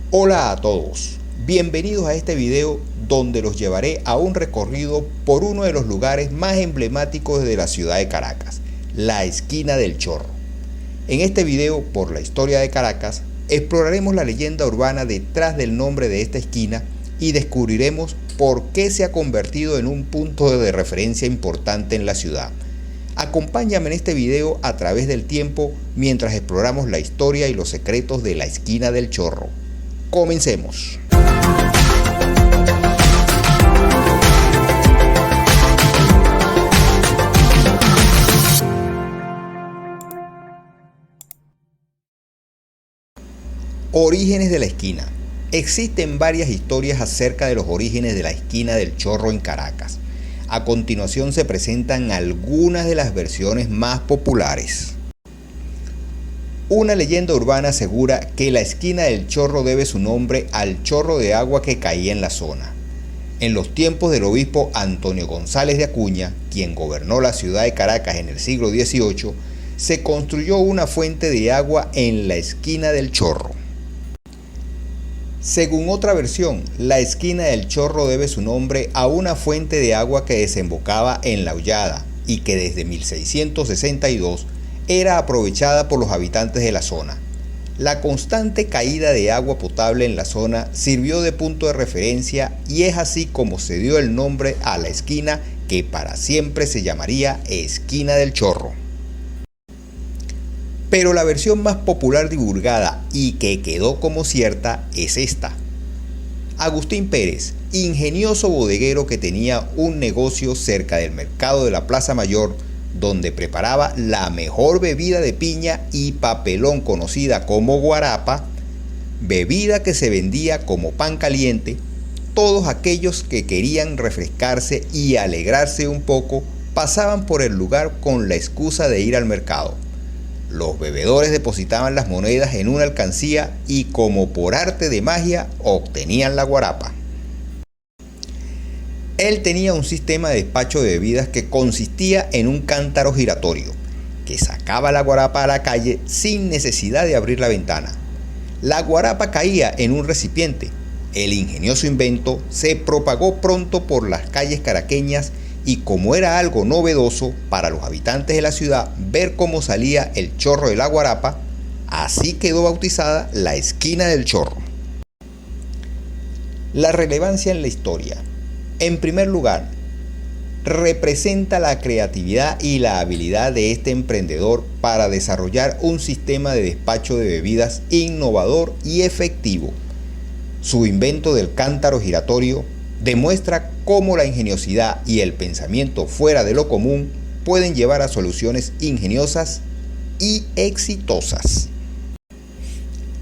Hola a todos, bienvenidos a este video donde los llevaré a un recorrido por uno de los lugares más emblemáticos de la ciudad de Caracas, la Esquina del Chorro. En este video, por la historia de Caracas, exploraremos la leyenda urbana detrás del nombre de esta esquina y descubriremos por qué se ha convertido en un punto de referencia importante en la ciudad. Acompáñame en este video a través del tiempo mientras exploramos la historia y los secretos de la Esquina del Chorro. Comencemos. Orígenes de la esquina. Existen varias historias acerca de los orígenes de la Esquina del Chorro en Caracas. A continuación se presentan algunas de las versiones más populares. Una leyenda urbana asegura que la Esquina del Chorro debe su nombre al chorro de agua que caía en la zona. En los tiempos del obispo Antonio González de Acuña, quien gobernó la ciudad de Caracas en el siglo XVIII, se construyó una fuente de agua en la Esquina del Chorro. Según otra versión, la Esquina del Chorro debe su nombre a una fuente de agua que desembocaba en La Hollada y que desde 1662 era aprovechada por los habitantes de la zona. La constante caída de agua potable en la zona sirvió de punto de referencia y es así como se dio el nombre a la esquina que para siempre se llamaría Esquina del Chorro. Pero la versión más popular divulgada y que quedó como cierta es esta. Agustín Pérez, ingenioso bodeguero que tenía un negocio cerca del mercado de la Plaza Mayor, donde preparaba la mejor bebida de piña y papelón conocida como guarapa, bebida que se vendía como pan caliente. Todos aquellos que querían refrescarse y alegrarse un poco pasaban por el lugar con la excusa de ir al mercado. Los bebedores depositaban las monedas en una alcancía y como por arte de magia obtenían la guarapa. Él tenía un sistema de despacho de bebidas que consistía en un cántaro giratorio, que sacaba la guarapa a la calle sin necesidad de abrir la ventana. La guarapa caía en un recipiente. El ingenioso invento se propagó pronto por las calles caraqueñas y como era algo novedoso para los habitantes de la ciudad ver cómo salía el chorro de la guarapa, así quedó bautizada la Esquina del Chorro. La relevancia en la historia. En primer lugar, representa la creatividad y la habilidad de este emprendedor para desarrollar un sistema de despacho de bebidas innovador y efectivo. Su invento del cántaro giratorio demuestra cómo la ingeniosidad y el pensamiento fuera de lo común pueden llevar a soluciones ingeniosas y exitosas.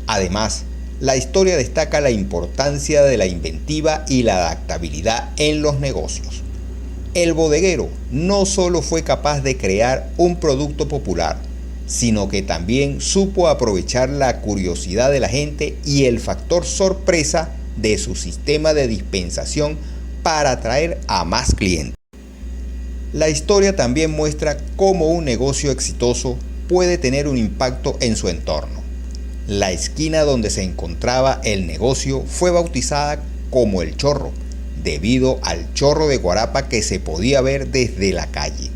Además, la historia destaca la importancia de la inventiva y la adaptabilidad en los negocios. El bodeguero no solo fue capaz de crear un producto popular, sino que también supo aprovechar la curiosidad de la gente y el factor sorpresa de su sistema de dispensación para atraer a más clientes. La historia también muestra cómo un negocio exitoso puede tener un impacto en su entorno. La esquina donde se encontraba el negocio fue bautizada como El Chorro, debido al chorro de guarapa que se podía ver desde la calle.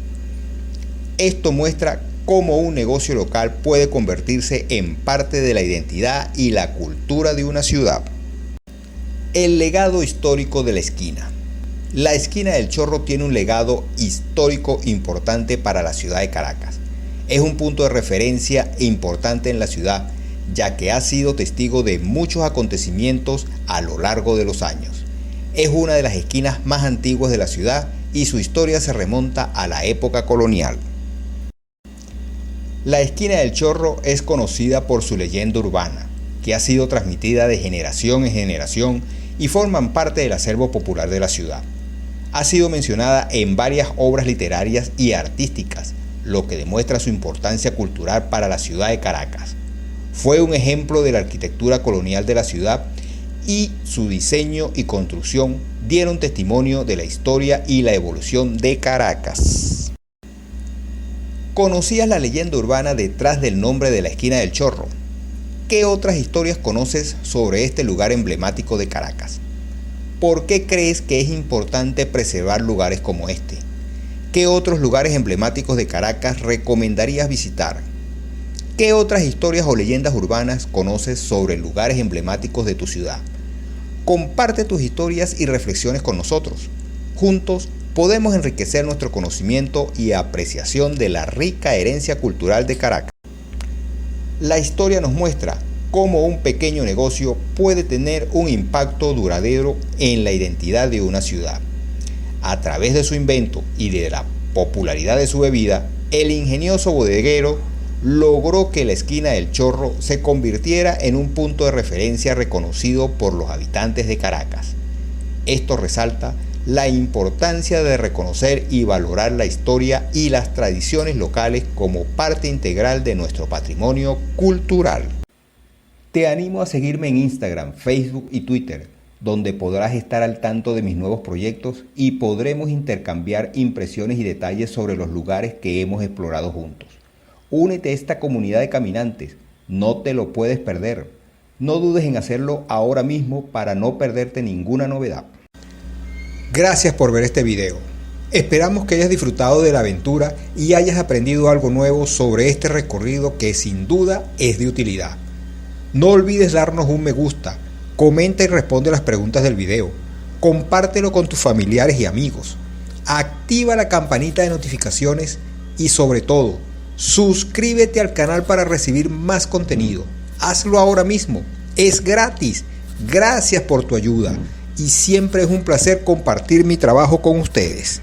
Esto muestra cómo un negocio local puede convertirse en parte de la identidad y la cultura de una ciudad. El legado histórico de la esquina. La Esquina del Chorro tiene un legado histórico importante para la ciudad de Caracas. Es un punto de referencia importante en la ciudad, ya que ha sido testigo de muchos acontecimientos a lo largo de los años. Es una de las esquinas más antiguas de la ciudad y su historia se remonta a la época colonial. La Esquina del Chorro es conocida por su leyenda urbana, que ha sido transmitida de generación en generación y forman parte del acervo popular de la ciudad. Ha sido mencionada en varias obras literarias y artísticas, lo que demuestra su importancia cultural para la ciudad de Caracas. Fue un ejemplo de la arquitectura colonial de la ciudad y su diseño y construcción dieron testimonio de la historia y la evolución de Caracas. ¿Conocías la leyenda urbana detrás del nombre de la Esquina del Chorro? ¿Qué otras historias conoces sobre este lugar emblemático de Caracas? ¿Por qué crees que es importante preservar lugares como este? ¿Qué otros lugares emblemáticos de Caracas recomendarías visitar? ¿Qué otras historias o leyendas urbanas conoces sobre lugares emblemáticos de tu ciudad? Comparte tus historias y reflexiones con nosotros. Juntos podemos enriquecer nuestro conocimiento y apreciación de la rica herencia cultural de Caracas. La historia nos muestra cómo un pequeño negocio puede tener un impacto duradero en la identidad de una ciudad. A través de su invento y de la popularidad de su bebida, el ingenioso bodeguero logró que la esquina del Chorro se convirtiera en un punto de referencia reconocido por los habitantes de Caracas. Esto resalta la importancia de reconocer y valorar la historia y las tradiciones locales como parte integral de nuestro patrimonio cultural. Te animo a seguirme en Instagram, Facebook y Twitter, donde podrás estar al tanto de mis nuevos proyectos y podremos intercambiar impresiones y detalles sobre los lugares que hemos explorado juntos. Únete a esta comunidad de caminantes, no te lo puedes perder. No dudes en hacerlo ahora mismo para no perderte ninguna novedad. Gracias por ver este video. Esperamos que hayas disfrutado de la aventura y hayas aprendido algo nuevo sobre este recorrido que sin duda es de utilidad. No olvides darnos un me gusta, comenta y responde las preguntas del video, compártelo con tus familiares y amigos, activa la campanita de notificaciones y sobre todo, suscríbete al canal para recibir más contenido. Hazlo ahora mismo, es gratis. Gracias por tu ayuda y siempre es un placer compartir mi trabajo con ustedes.